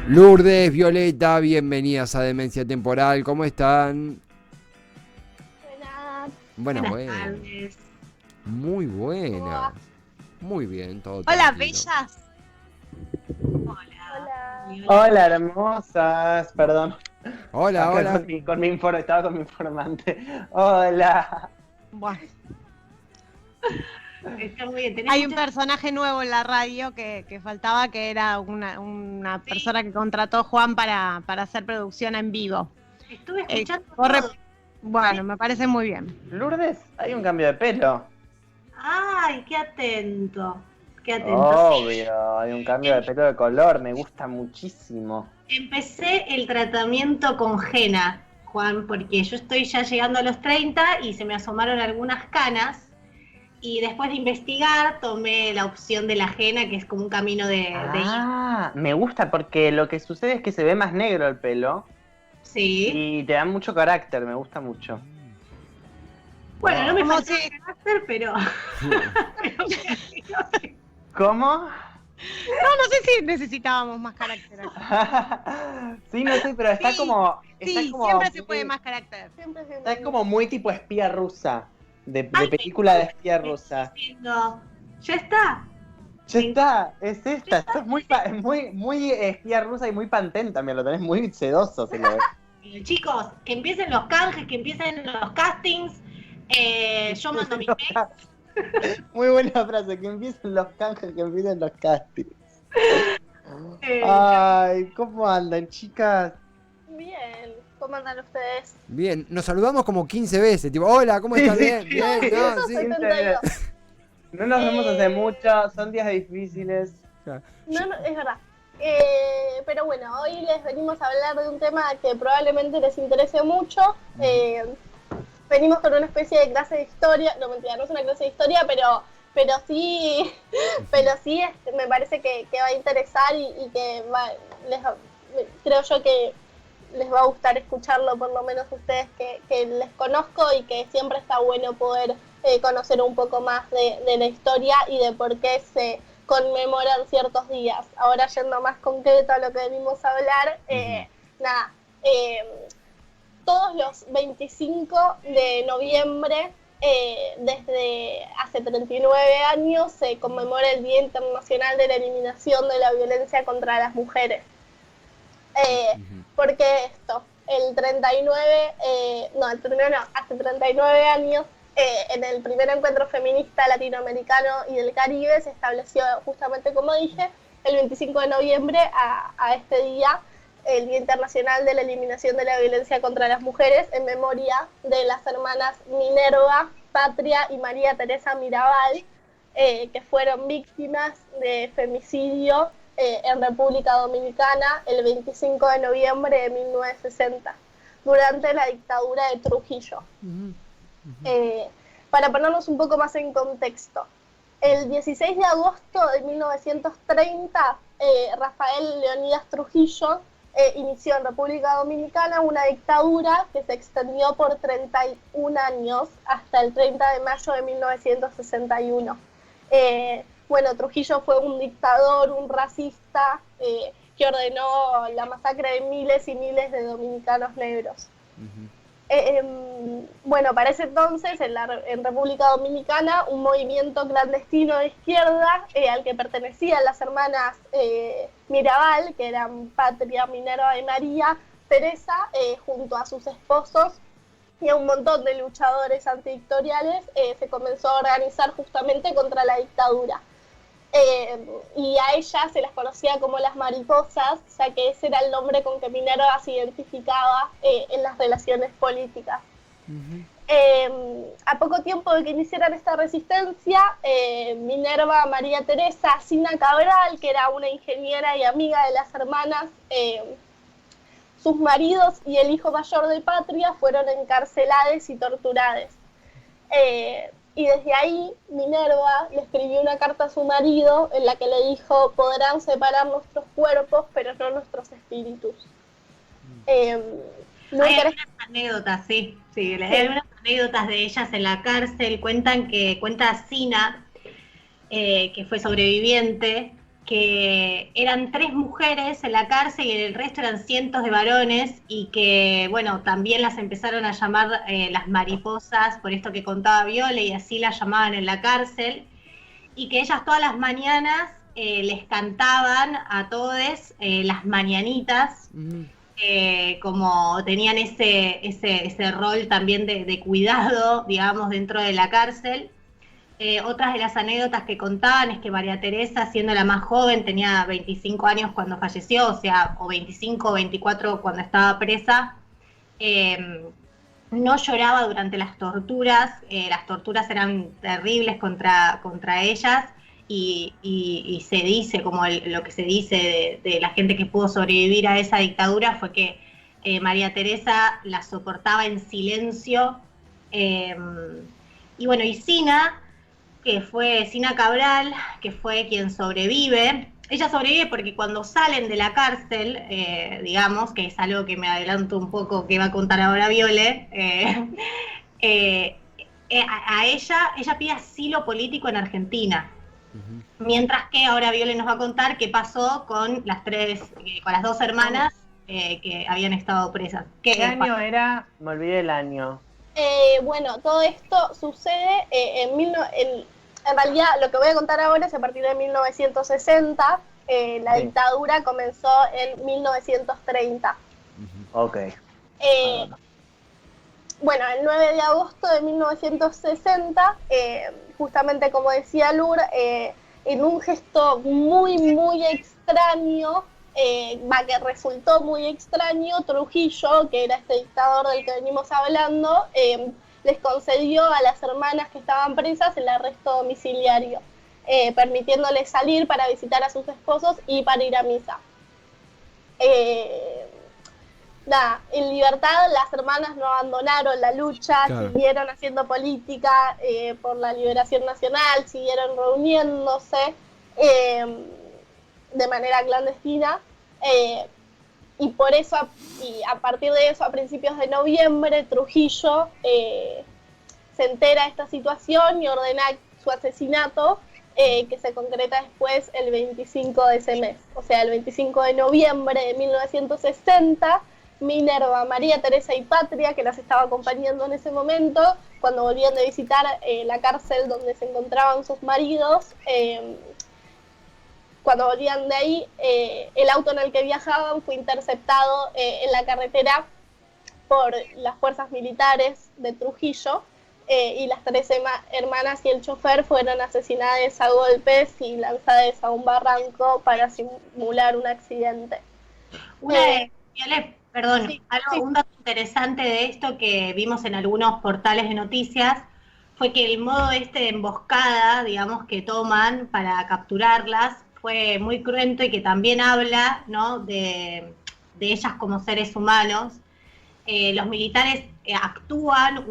Lourdes, Violeta, bienvenidas a Demencia Temporal, ¿cómo están? Buenas. Buenas, Buenas buenas. tardes. Muy ¿Cómo buenas. va? Muy bien, todo Hola, tranquilo. bellas. Hola. Hola, hermosas. Perdón. Hola, Acá hola. estaba con mi informante. Hola. Bueno, Está muy bien. ¿Tenés hay un muchas- personaje nuevo en la radio que faltaba, que era una Sí. persona que contrató Juan para hacer producción en vivo. Estuve escuchando corre- todo. Bueno, me parece muy bien. Lourdes, hay un cambio de pelo. Ay, qué atento. Qué atento. Obvio, hay un cambio de pelo de color. Me gusta muchísimo. Empecé el tratamiento con henna, Juan, porque yo estoy ya llegando a los 30 y se me asomaron algunas canas. Y después de investigar, tomé la opción de la henna, que es como un camino de Me gusta porque lo que sucede es que se ve más negro el pelo Sí. y te da mucho carácter. Me gusta mucho. Bueno, no me Como falta si- carácter, pero. ¿Cómo? No sé si necesitábamos más carácter. Sí, no sé, pero está Sí, como. Está Sí, como siempre se muy- puede más carácter. Siempre es Está bienvenido. como muy tipo espía rusa. De Ay, película de espía me rusa. estoy diciendo, ya está. Ya está, es esta. Estás muy espía rusa y muy pantén también. Lo tenés muy sedoso, se lo ve. Chicos, que empiecen los canjes, que empiecen los castings. Yo mando mis mails. Muy buena frase. Que empiecen los canjes, que empiecen los castings. Eh, Ay, ¿cómo andan, chicas? Bien. ¿Cómo andan ustedes? Bien, nos saludamos como 15 veces, tipo, hola, ¿cómo Sí, estás? sí, Bien, sí, bien, sí. no, sí. 172. No nos vemos hace mucho, son días difíciles. No, es verdad. Pero bueno, hoy les venimos a hablar de un tema que probablemente les interese mucho. Venimos con una especie de clase de historia. No, mentira, no es una clase de historia, pero sí, me parece que va a interesar y que creo yo que les va a gustar escucharlo, por lo menos ustedes que les conozco, y que siempre está bueno poder conocer un poco más de la historia y de por qué se conmemoran ciertos días. Ahora, yendo más concreto a lo que venimos a hablar, nada, todos los 25 de noviembre, desde hace 39 años, se conmemora el Día Internacional de la Eliminación de la Violencia contra las Mujeres. ¿Por qué esto? El 39, hace 39 años, en el primer encuentro feminista latinoamericano y del Caribe, se estableció, justamente como dije, el 25 de noviembre a este día, el Día Internacional de la Eliminación de la Violencia contra las Mujeres, en memoria de las hermanas Minerva, Patria y María Teresa Mirabal, que fueron víctimas de femicidio en República Dominicana el 25 de noviembre de 1960, durante la dictadura de Trujillo. Para ponernos un poco más en contexto, el 16 de agosto de 1930, Rafael Leonidas Trujillo inició en República Dominicana una dictadura que se extendió por 31 años hasta el 30 de mayo de 1961. Bueno, Trujillo fue un dictador, un racista, que ordenó la masacre de miles y miles de dominicanos negros. Bueno, para ese entonces, en República Dominicana, un movimiento clandestino de izquierda, al que pertenecían las hermanas Mirabal, que eran Patria, Minerva y María Teresa, junto a sus esposos y a un montón de luchadores antidictoriales, se comenzó a organizar justamente contra la dictadura. Y a ellas se las conocía como las mariposas, ya que ese era el nombre con que Minerva se identificaba en las relaciones políticas. A poco tiempo de que iniciaran esta resistencia, Minerva, María Teresa, Sina Cabral, que era una ingeniera y amiga de las hermanas, sus maridos y el hijo mayor de Patria fueron encarcelados y torturados. Y desde ahí Minerva le escribió una carta a su marido en la que le dijo: podrán separar nuestros cuerpos, pero no nuestros espíritus. Hay algunas anécdotas, sí, hay algunas anécdotas de ellas en la cárcel. Cuenta Sina, que fue sobreviviente, que eran 3 mujeres en la cárcel y el resto eran cientos de varones, y que, bueno, también las empezaron a llamar las mariposas, por esto que contaba Viole, y así las llamaban en la cárcel, y que ellas todas las mañanas les cantaban a todes las mañanitas, como tenían ese rol también de cuidado, digamos, dentro de la cárcel. Otras de las anécdotas que contaban es que María Teresa, siendo la más joven, tenía 25 años cuando falleció, o sea, o 25 o 24 cuando estaba presa, no lloraba durante las torturas eran terribles contra ellas, y se dice, como lo que se dice de la gente que pudo sobrevivir a esa dictadura, fue que María Teresa la soportaba en silencio, y bueno, y Sina Cabral, que fue quien sobrevive. Ella sobrevive porque cuando salen de la cárcel, digamos, que es algo que me adelanto un poco que va a contar ahora Viole, a ella pide asilo político en Argentina. Mientras que ahora Viole nos va a contar qué pasó con las 2 hermanas que habían estado presas. ¿Qué año era? Me olvidé el año. Bueno, todo esto sucede en realidad lo que voy a contar ahora es a partir de 1960. La dictadura comenzó en 1930. Ok. Bueno, el 9 de agosto de 1960, justamente como decía Lur, en un gesto muy, muy extraño, que resultó muy extraño, Trujillo, que era este dictador del que venimos hablando, les concedió a las hermanas que estaban presas el arresto domiciliario, permitiéndoles salir para visitar a sus esposos y para ir a misa. En libertad, las hermanas no abandonaron la lucha, claro. Siguieron haciendo política por la liberación nacional, siguieron reuniéndose de manera clandestina, y por eso, y a partir de eso, a principios de noviembre, Trujillo se entera de esta situación y ordena su asesinato, que se concreta después el 25 de ese mes. O sea, el 25 de noviembre de 1960, Minerva, María Teresa y Patria, que las estaba acompañando en ese momento, cuando volvían de visitar la cárcel donde se encontraban sus maridos, cuando volvían de ahí, el auto en el que viajaban fue interceptado en la carretera por las fuerzas militares de Trujillo, y las 3 hermanas y el chofer fueron asesinadas a golpes y lanzadas a un barranco para simular un accidente. Perdón, sí, un dato interesante de esto que vimos en algunos portales de noticias fue que el modo de emboscada, digamos, que toman para capturarlas fue muy cruento, y que también habla, ¿no?, de ellas como seres humanos. Los militares actúan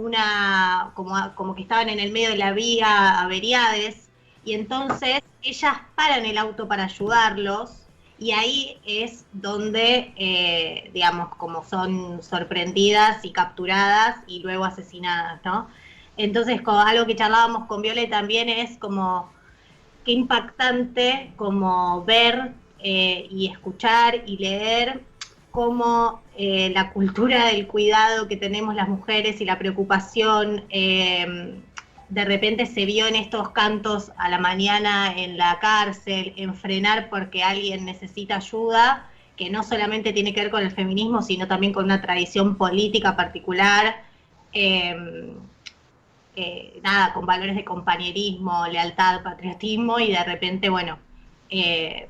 como que estaban en el medio de la vía averiades, y entonces ellas paran el auto para ayudarlos, y ahí es donde, digamos, como son sorprendidas y capturadas y luego asesinadas, ¿no? Entonces, algo que charlábamos con Viole también es como qué impactante como ver y escuchar y leer cómo la cultura del cuidado que tenemos las mujeres y la preocupación de repente se vio en estos cantos a la mañana en la cárcel, en frenar porque alguien necesita ayuda, que no solamente tiene que ver con el feminismo, sino también con una tradición política particular, con valores de compañerismo, lealtad, patriotismo, y de repente, bueno,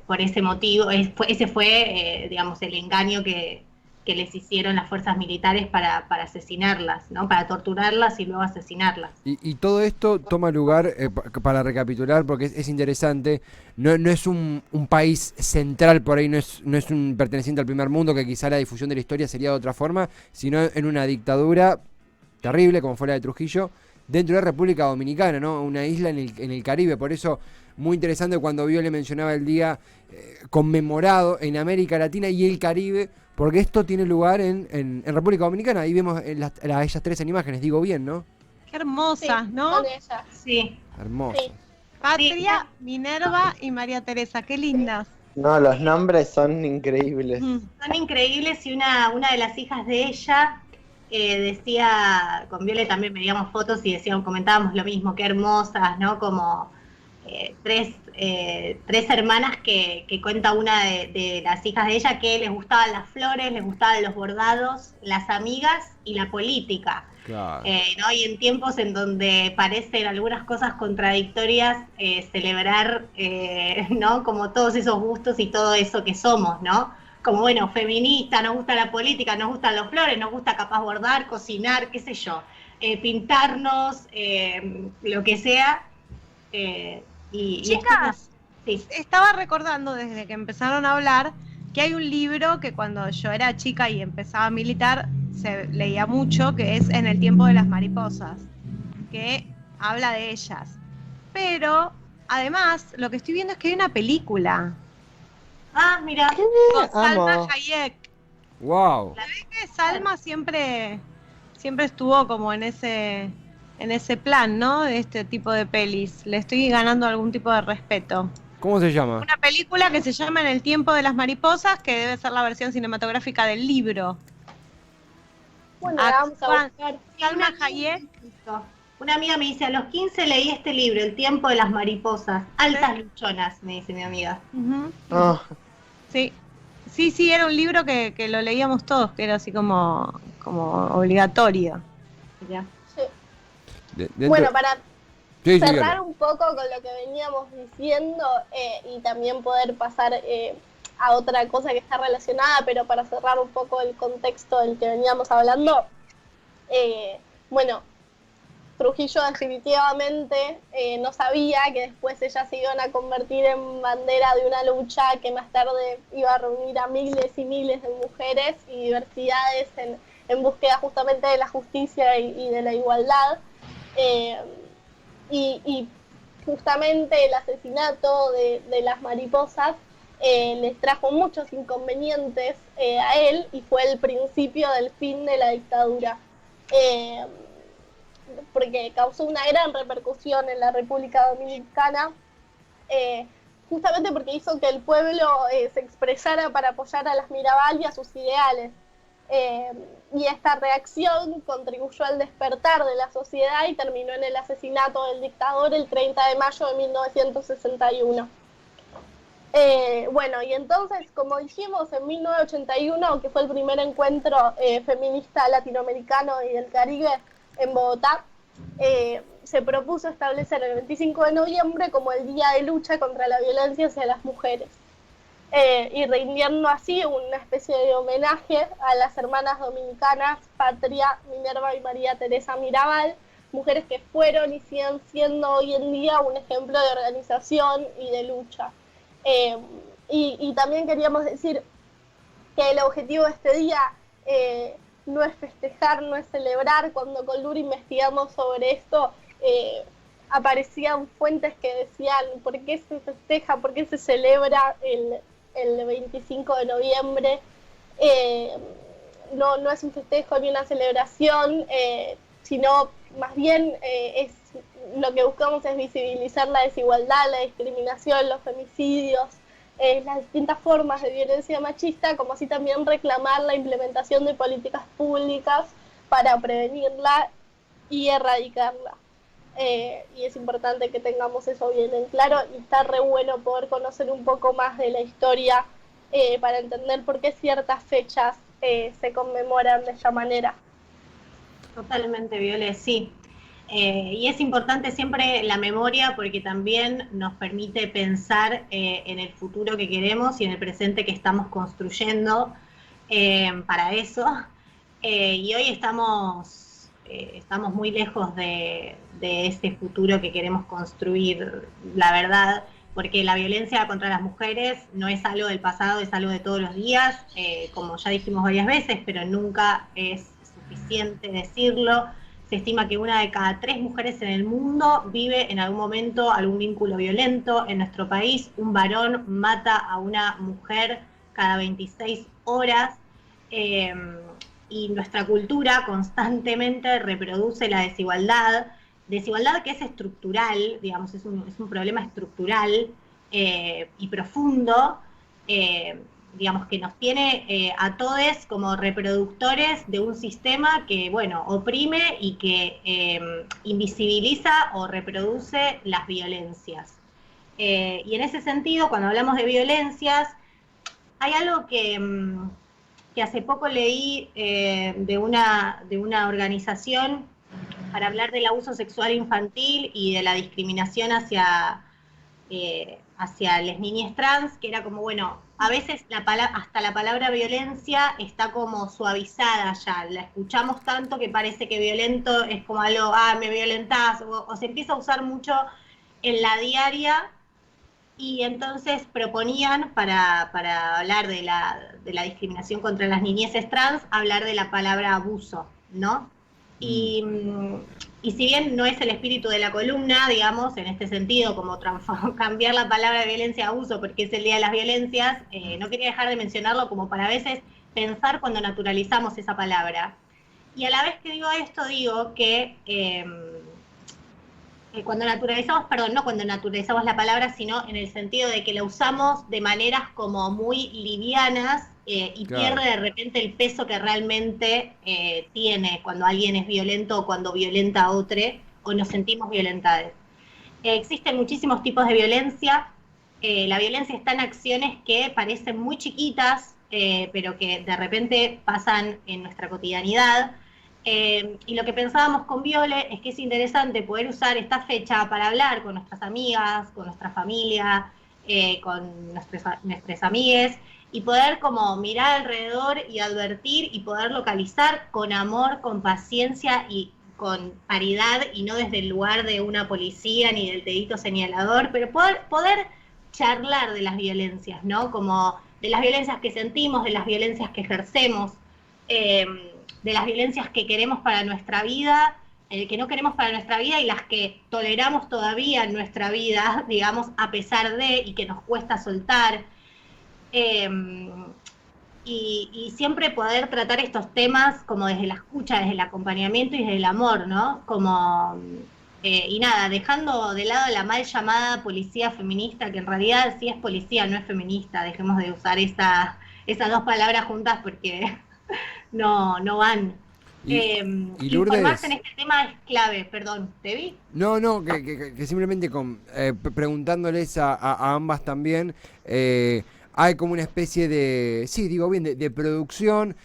por ese motivo, ese fue, digamos, el engaño que les hicieron las fuerzas militares para asesinarlas, ¿no? Para torturarlas y luego asesinarlas. Y todo esto toma lugar, para recapitular, porque es interesante, no es un país central por ahí, no es un perteneciente al primer mundo, que quizá la difusión de la historia sería de otra forma, sino en una dictadura terrible, como fue la de Trujillo, dentro de República Dominicana, ¿no? Una isla en el Caribe. Por eso, muy interesante cuando Viole mencionaba el día conmemorado en América Latina y el Caribe, porque esto tiene lugar en República Dominicana. Ahí vemos ellas 3 en imágenes, digo bien, ¿no? Qué hermosas, sí, ¿no? Son ellas. Sí. Hermosas. Sí. Patria, Minerva y María Teresa, qué lindas. No, los nombres son increíbles. Son increíbles y una de las hijas de ella decía, con Viole también veíamos fotos y decíamos, comentábamos lo mismo, qué hermosas, ¿no? Como tres hermanas que cuenta una de las hijas de ella que les gustaban las flores, les gustaban los bordados, las amigas y la política. Claro. ¿No? Y en tiempos en donde parecen algunas cosas contradictorias, celebrar, ¿no? Como todos esos gustos y todo eso que somos, ¿no? Como, bueno, feminista, nos gusta la política, nos gustan los flores, nos gusta capaz bordar, cocinar, qué sé yo, pintarnos, lo que sea. Chicas, sí. estaba recordando desde que empezaron a hablar que hay un libro que cuando yo era chica y empezaba a militar se leía mucho, que es En el tiempo de las mariposas, que habla de ellas. Pero además lo que estoy viendo es que hay una película Ah, mira. con Salma Amo. Hayek. Wow. La verdad que Salma siempre estuvo como en ese plan, ¿no? De este tipo de pelis. Le estoy ganando algún tipo de respeto. ¿Cómo se llama? Una película que se llama En el tiempo de las mariposas, que debe ser la versión cinematográfica del libro. Bueno, la vamos a Actúan buscar. Salma Hayek. Una amiga me dice, a los 15 leí este libro, El tiempo de las mariposas. Altas luchonas, me dice mi amiga. Ujú. Oh, Sí. Sí, era un libro que lo leíamos todos, que era así como obligatorio. Mirá. Sí. Dentro- Bueno, para Sí, sí, cerrar claro. un poco con lo que veníamos diciendo y también poder pasar a otra cosa que está relacionada, pero para cerrar un poco el contexto del que veníamos hablando, bueno, Trujillo definitivamente no sabía que después ellas se iban a convertir en bandera de una lucha que más tarde iba a reunir a miles y miles de mujeres y diversidades en búsqueda justamente de la justicia y de la igualdad. Y justamente el asesinato de las mariposas les trajo muchos inconvenientes a él y fue el principio del fin de la dictadura. Porque causó una gran repercusión en la República Dominicana, justamente porque hizo que el pueblo se expresara para apoyar a las Mirabal y a sus ideales. Y esta reacción contribuyó al despertar de la sociedad y terminó en el asesinato del dictador el 30 de mayo de 1961. Bueno, y entonces, como dijimos, en 1981, que fue el primer encuentro feminista latinoamericano y del Caribe en Bogotá, se propuso establecer el 25 de noviembre como el día de lucha contra la violencia hacia las mujeres. Y rindiendo así una especie de homenaje a las hermanas dominicanas Patria, Minerva y María Teresa Mirabal, mujeres que fueron y siguen siendo hoy en día un ejemplo de organización y de lucha. Y también queríamos decir que el objetivo de este día no es festejar, no es celebrar. Cuando con Lura investigamos sobre esto, aparecían fuentes que decían por qué se festeja, por qué se celebra el 25 de noviembre. No es un festejo ni una celebración, sino más bien lo que buscamos es visibilizar la desigualdad, la discriminación, los femicidios, las distintas formas de violencia machista, como así también reclamar la implementación de políticas públicas para prevenirla y erradicarla. Y es importante que tengamos eso bien en claro y está re bueno poder conocer un poco más de la historia para entender por qué ciertas fechas se conmemoran de esta manera. Totalmente, Viole, sí. Y es importante siempre la memoria porque también nos permite pensar en el futuro que queremos y en el presente que estamos construyendo para eso. Y hoy estamos muy lejos de ese futuro que queremos construir, la verdad, porque la violencia contra las mujeres no es algo del pasado, es algo de todos los días, como ya dijimos varias veces, pero nunca es suficiente decirlo. Se estima que 1 de cada 3 mujeres en el mundo vive en algún momento algún vínculo violento. En nuestro país, un varón mata a una mujer cada 26 horas. Y nuestra cultura constantemente reproduce la desigualdad desigualdad que es estructural, digamos, es un problema estructural y profundo, digamos, que nos tiene a todos como reproductores de un sistema que, bueno, oprime y que invisibiliza o reproduce las violencias. Y en ese sentido, cuando hablamos de violencias, hay algo que hace poco leí de una organización para hablar del abuso sexual infantil y de la discriminación hacia las niñas trans, que era como, bueno, a veces hasta la palabra violencia está como suavizada ya, la escuchamos tanto que parece que violento es como algo, me violentás, o se empieza a usar mucho en la diaria, y entonces proponían para hablar de la discriminación contra las niñeces trans, hablar de la palabra abuso, ¿no? Y si bien no es el espíritu de la columna, digamos, en este sentido, como cambiar la palabra violencia a abuso porque es el Día de las Violencias, no quería dejar de mencionarlo como para a veces pensar cuando naturalizamos esa palabra. Y a la vez que digo esto, digo que cuando naturalizamos, perdón, no cuando naturalizamos la palabra, sino en el sentido de que la usamos de maneras como muy livianas, y Claro. pierde de repente el peso que realmente tiene cuando alguien es violento o cuando violenta a otro o nos sentimos violentados. Existen muchísimos tipos de violencia. La violencia está en acciones que parecen muy chiquitas, pero que de repente pasan en nuestra cotidianidad. Y lo que pensábamos con Viole es que es interesante poder usar esta fecha para hablar con nuestras amigas, con nuestra familia, con nuestras amigues, y poder como mirar alrededor y advertir y poder localizar con amor, con paciencia y con paridad, y no desde el lugar de una policía ni del dedito señalador, pero poder charlar de las violencias, ¿no? Como de las violencias que sentimos, de las violencias que ejercemos, de las violencias que queremos para nuestra vida, que no queremos para nuestra vida y las que toleramos todavía en nuestra vida, digamos, a pesar de, y que nos cuesta soltar. Y siempre poder tratar estos temas como desde la escucha, desde el acompañamiento y desde el amor, ¿no? Como, y nada, dejando de lado la mal llamada policía feminista, que en realidad sí es policía, no es feminista. Dejemos de usar esas dos palabras juntas porque no van. Y Informarse Lourdes, en este tema es clave, perdón, ¿te vi? no, que simplemente preguntándoles a ambas también, hay como una especie de, sí, digo bien, de producción.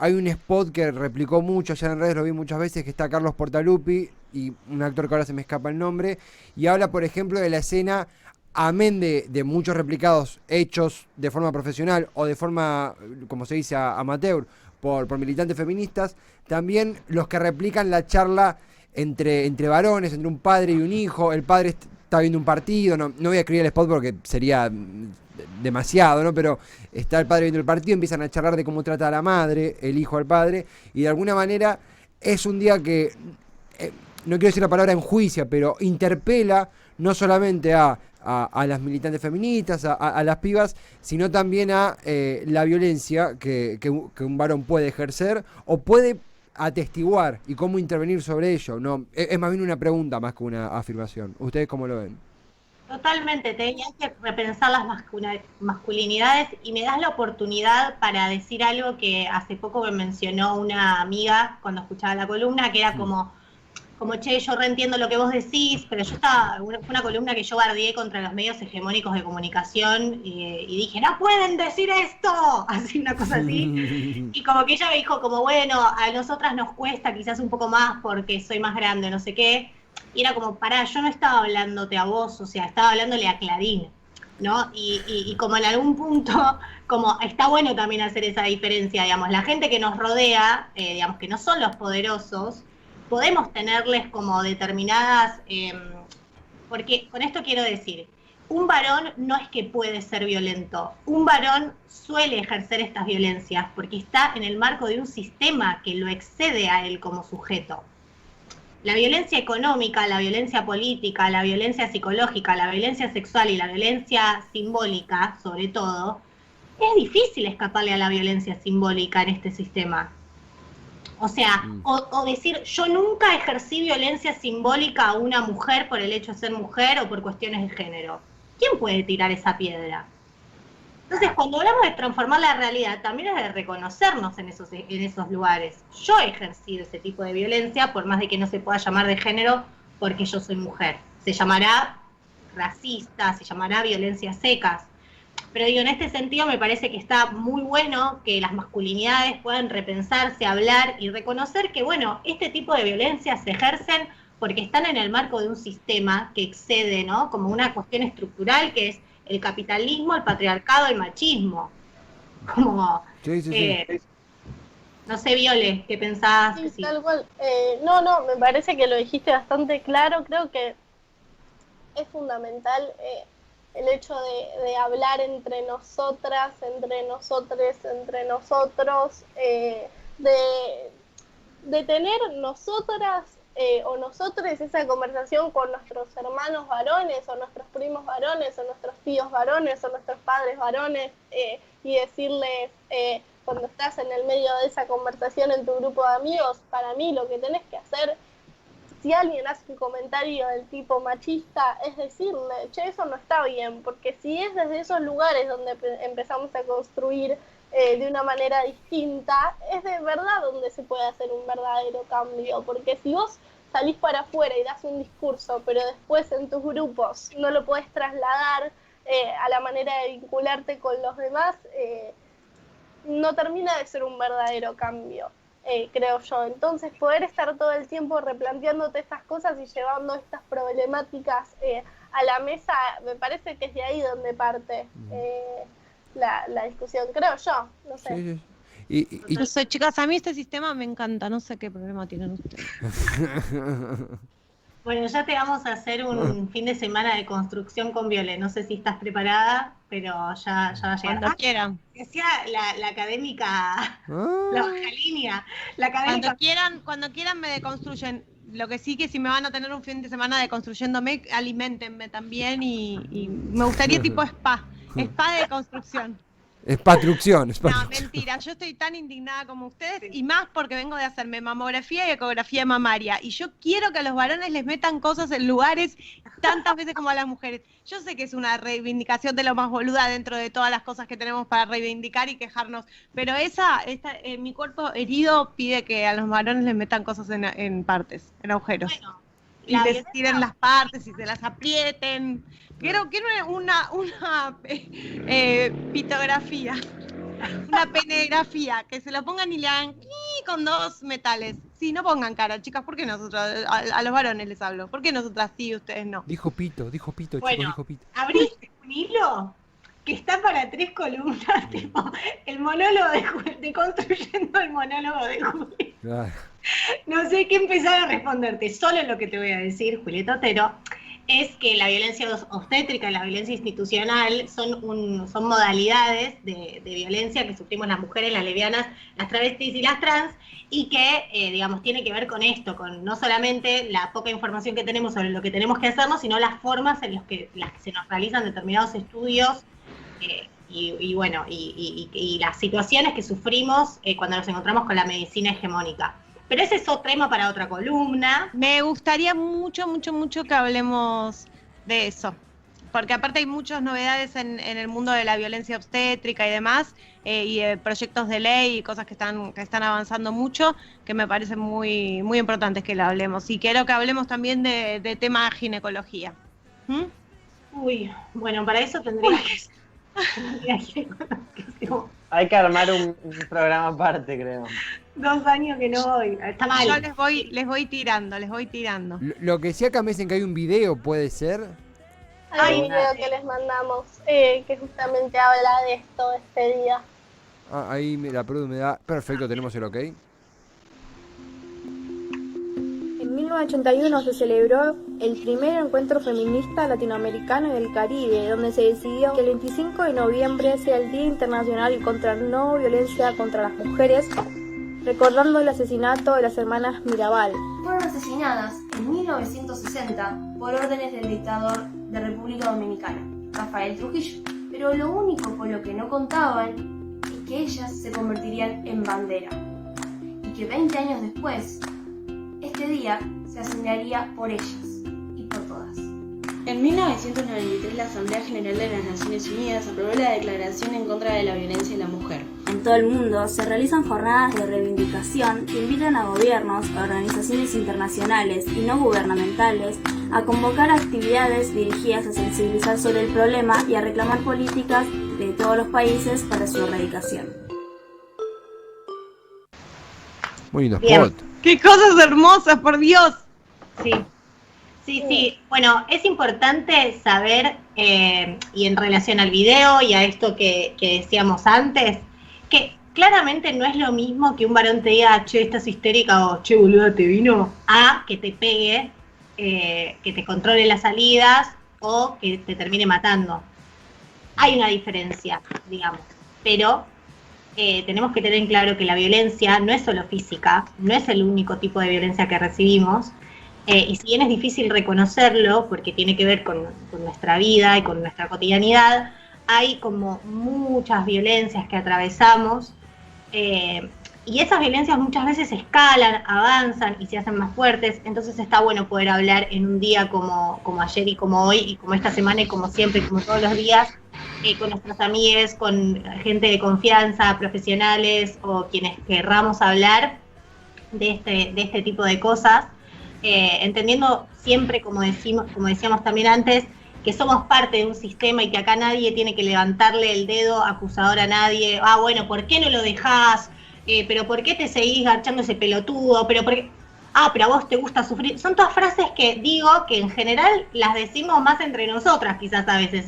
Hay un spot que replicó mucho, allá en redes lo vi muchas veces, que está Carlos Portalupi y un actor que ahora se me escapa el nombre, y habla, por ejemplo, de la escena, amén de muchos replicados hechos de forma profesional o de forma, como se dice, amateur, por militantes feministas, también los que replican la charla entre varones, entre un padre y un hijo. El padre está viendo un partido, no voy a escribir el spot porque sería demasiado, ¿no? Pero está el padre viendo el partido, empiezan a charlar de cómo trata a la madre, el hijo al padre, y de alguna manera es un día que, no quiero decir la palabra enjuicia, pero interpela no solamente a las militantes feministas, a las pibas, sino también a la violencia que un varón puede ejercer o puede atestiguar y cómo intervenir sobre ello. No, es más bien una pregunta más que una afirmación. ¿Ustedes cómo lo ven? Totalmente, tenías que repensar las masculinidades, y me das la oportunidad para decir algo que hace poco me mencionó una amiga cuando escuchaba la columna, que era como che, yo reentiendo lo que vos decís, pero fue una columna que yo bardeé contra los medios hegemónicos de comunicación, y dije, no pueden decir esto, así, una cosa así, y como que ella me dijo como, bueno, a nosotras nos cuesta quizás un poco más porque soy más grande, no sé qué, y era como, pará, yo no estaba hablándote a vos, o sea, estaba hablándole a Clarín, ¿no? Y como en algún punto, como está bueno también hacer esa diferencia, digamos, la gente que nos rodea, digamos, que no son los poderosos, podemos tenerles como determinadas, porque con esto quiero decir, un varón no es que puede ser violento, un varón suele ejercer estas violencias porque está en el marco de un sistema que lo excede a él como sujeto. La violencia económica, la violencia política, la violencia psicológica, la violencia sexual y la violencia simbólica, sobre todo, es difícil escaparle a la violencia simbólica en este sistema. O sea, o decir, yo nunca ejercí violencia simbólica a una mujer por el hecho de ser mujer o por cuestiones de género. ¿Quién puede tirar esa piedra? Entonces, cuando hablamos de transformar la realidad, también es de reconocernos en esos lugares. Yo he ejercido ese tipo de violencia, por más de que no se pueda llamar de género, porque yo soy mujer. Se llamará racista, se llamará violencias secas. Pero digo, en este sentido me parece que está muy bueno que las masculinidades puedan repensarse, hablar y reconocer que, bueno, este tipo de violencias se ejercen porque están en el marco de un sistema que excede, ¿no? Como una cuestión estructural que es el capitalismo, el patriarcado, el machismo. Como, Sí. no sé, Viole, ¿qué pensás? Sí, Sí. tal cual. No, me parece que lo dijiste bastante claro. Creo que es fundamental el hecho de hablar entre nosotras, entre nosotres, entre nosotros, de tener nosotras o nosotres esa conversación con nuestros hermanos varones o nuestros primos varones o nuestros tíos varones o nuestros padres varones y decirles cuando estás en el medio de esa conversación en tu grupo de amigos, para mí lo que tenés que hacer, si alguien hace un comentario del tipo machista, es decirle, che, eso no está bien, porque si es desde esos lugares donde empezamos a construir de una manera distinta, es de verdad donde se puede hacer un verdadero cambio, porque si vos salís para afuera y das un discurso, pero después en tus grupos no lo podés trasladar a la manera de vincularte con los demás, no termina de ser un verdadero cambio. Creo yo. Entonces, poder estar todo el tiempo replanteándote estas cosas y llevando estas problemáticas a la mesa, me parece que es de ahí donde parte la discusión, creo yo, no sé. Sí. No sé, chicas, a mí este sistema me encanta, no sé qué problema tienen ustedes. Bueno, ya te vamos a hacer un fin de semana de construcción con Viole. No sé si estás preparada, pero ya va a llegar. Cuando quieran. Decía la académica, la baja línea, la académica. Cuando quieran me deconstruyen. Lo que sí que si me van a tener un fin de semana deconstruyéndome, aliméntenme también y me gustaría tipo spa de construcción. Es patrucción. No, mentira, yo estoy tan indignada como ustedes y más porque vengo de hacerme mamografía y ecografía mamaria y yo quiero que a los varones les metan cosas en lugares tantas veces como a las mujeres. Yo sé que es una reivindicación de lo más boluda dentro de todas las cosas que tenemos para reivindicar y quejarnos, pero mi cuerpo herido pide que a los varones les metan cosas en partes, en agujeros. Bueno, y les tiren las partes y se las aprieten. Quiero una pitografía, una penegrafía, que se lo pongan y le hagan con 2 metales. Sí, no pongan cara, chicas, ¿por qué nosotros, a los varones les hablo? ¿Por qué nosotras sí y ustedes no? Dijo pito, bueno, chicos, dijo pito. Abriste un hilo que está para 3 columnas, tipo, el monólogo de construyendo el monólogo de Juli. Claro. No sé qué empezar a responderte, solo lo que te voy a decir, Julieta Otero, es que la violencia obstétrica y la violencia institucional son modalidades de violencia que sufrimos las mujeres, las lesbianas, las travestis y las trans, y que, digamos, tiene que ver con esto, con no solamente la poca información que tenemos sobre lo que tenemos que hacernos, sino las formas en las que se nos realizan determinados estudios, y las situaciones que sufrimos cuando nos encontramos con la medicina hegemónica. Pero ese es otro tema para otra columna. Me gustaría mucho que hablemos de eso, porque aparte hay muchas novedades en el mundo de la violencia obstétrica y demás, y proyectos de ley y cosas que están avanzando mucho, que me parecen muy importantes que lo hablemos. Y quiero que hablemos también de tema ginecología. Uy, bueno, para eso tendría que... Hay que armar un programa aparte, creo. 2 años que no voy, está mal. Yo les voy tirando. Lo que sí acá me dicen que hay un video, ¿puede ser? Hay un video que les mandamos que justamente habla de esto este día. Ahí la Produ me da... Perfecto, tenemos el ok. En 1981 se celebró el primer encuentro feminista latinoamericano y del Caribe, donde se decidió que el 25 de noviembre sea el Día Internacional contra la No Violencia contra las Mujeres, recordando el asesinato de las hermanas Mirabal. Fueron asesinadas en 1960 por órdenes del dictador de República Dominicana, Rafael Trujillo. Pero lo único con lo que no contaban es que ellas se convertirían en bandera y que 20 años después, este día se asignaría por ellas y por todas. En 1993, la Asamblea General de las Naciones Unidas aprobó la Declaración en contra de la violencia de la mujer. En todo el mundo se realizan jornadas de reivindicación que invitan a gobiernos, organizaciones internacionales y no gubernamentales a convocar actividades dirigidas a sensibilizar sobre el problema y a reclamar políticas de todos los países para su erradicación. Muy lindo Bien. spot. ¡Qué cosas hermosas, por Dios! Sí. Bueno, es importante saber, y en relación al video y a esto que decíamos antes, que claramente no es lo mismo que un varón te diga, che, estás histérica, o che, boluda, te vino, a que te pegue, que te controle las salidas o que te termine matando. Hay una diferencia, digamos, pero tenemos que tener en claro que la violencia no es solo física, no es el único tipo de violencia que recibimos, y si bien es difícil reconocerlo, porque tiene que ver con nuestra vida y con nuestra cotidianidad, hay como muchas violencias que atravesamos, y esas violencias muchas veces escalan, avanzan y se hacen más fuertes. Entonces está bueno poder hablar en un día como ayer y como hoy y como esta semana y como siempre, como todos los días, con nuestros amigos, con gente de confianza, profesionales o quienes querramos hablar de este tipo de cosas, entendiendo siempre, como decíamos también antes, que somos parte de un sistema y que acá nadie tiene que levantarle el dedo acusador a nadie. Ah, bueno, ¿por qué no lo dejás? ¿Pero por qué te seguís garchando ese pelotudo? ¿Pero por qué? Ah, pero a vos te gusta sufrir. Son todas frases que digo que en general las decimos más entre nosotras quizás a veces,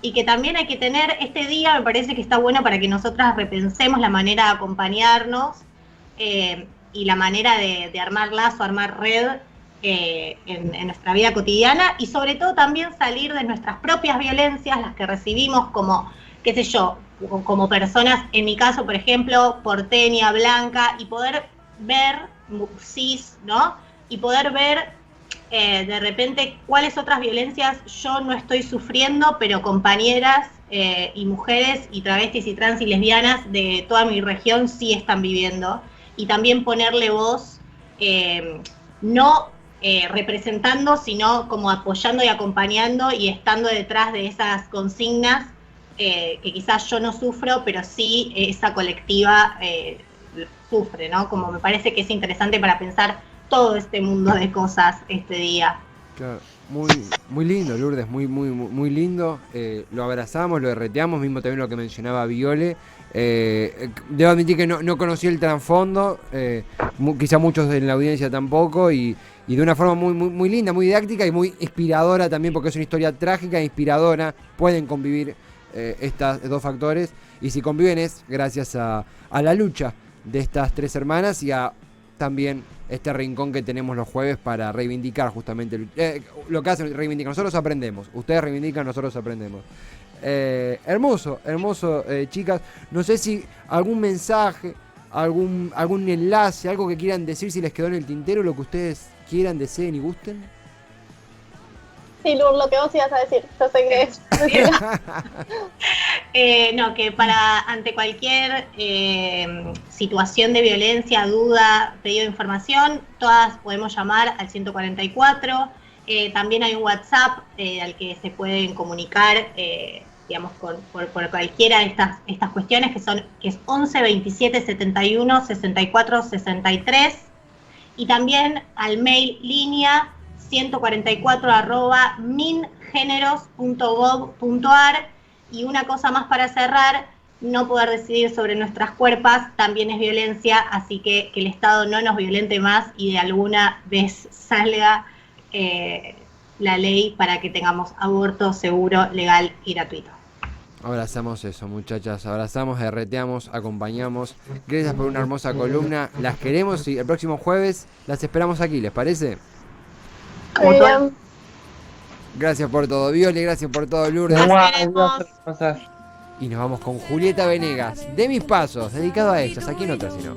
y que también hay que tener este día, me parece que está bueno para que nosotras repensemos la manera de acompañarnos y la manera de armar lazo, armar red en nuestra vida cotidiana, y sobre todo también salir de nuestras propias violencias, las que recibimos como, qué sé yo, como personas, en mi caso, por ejemplo, porteña, blanca, y poder ver, cis, ¿no? Y poder ver de repente cuáles otras violencias yo no estoy sufriendo, pero compañeras y mujeres y travestis y trans y lesbianas de toda mi región sí están viviendo. Y también ponerle voz, no representando, sino como apoyando y acompañando y estando detrás de esas consignas que quizás yo no sufro, pero sí esa colectiva sufre, ¿no? Como me parece que es interesante para pensar todo este mundo de cosas este día. Claro, muy lindo, Lourdes, muy lindo. Lo abrazamos, lo derreteamos, mismo también lo que mencionaba Viole. Debo admitir que no conocí el trasfondo, quizá muchos en la audiencia tampoco, y de una forma muy linda, muy didáctica y muy inspiradora también, porque es una historia trágica e inspiradora. Pueden convivir estos dos factores, y si conviven es gracias a la lucha de estas tres hermanas y a también este rincón que tenemos los jueves para reivindicar justamente lo que hacen, reivindicar. Nosotros aprendemos, ustedes reivindican, nosotros aprendemos. Hermoso, chicas. No sé si algún mensaje, algún enlace, algo que quieran decir, si les quedó en el tintero, lo que ustedes quieran, deseen y gusten. Sí, Lur, lo que vos ibas a decir, yo sé que es. No, que ante cualquier situación de violencia, duda, pedido de información, todas podemos llamar al 144. También hay un WhatsApp al que se pueden comunicar, digamos, por cualquiera de estas cuestiones, que es 11 27 71 64 63. Y también al mail línea 144@mingeneros.gov.ar. Y una cosa más para cerrar: no poder decidir sobre nuestras cuerpos también es violencia, así que el Estado no nos violente más y de alguna vez salga la ley para que tengamos aborto seguro, legal y gratuito. Abrazamos eso, muchachas, abrazamos, derreteamos, acompañamos. Gracias por una hermosa columna, las queremos y el próximo jueves las esperamos aquí, ¿les parece? Muy bien. Gracias por todo, Viole, gracias por todo, Lourdes. Y nos vamos con Julieta Venegas, de Mis Pasos, dedicado a ellas, aquí en otra, si no.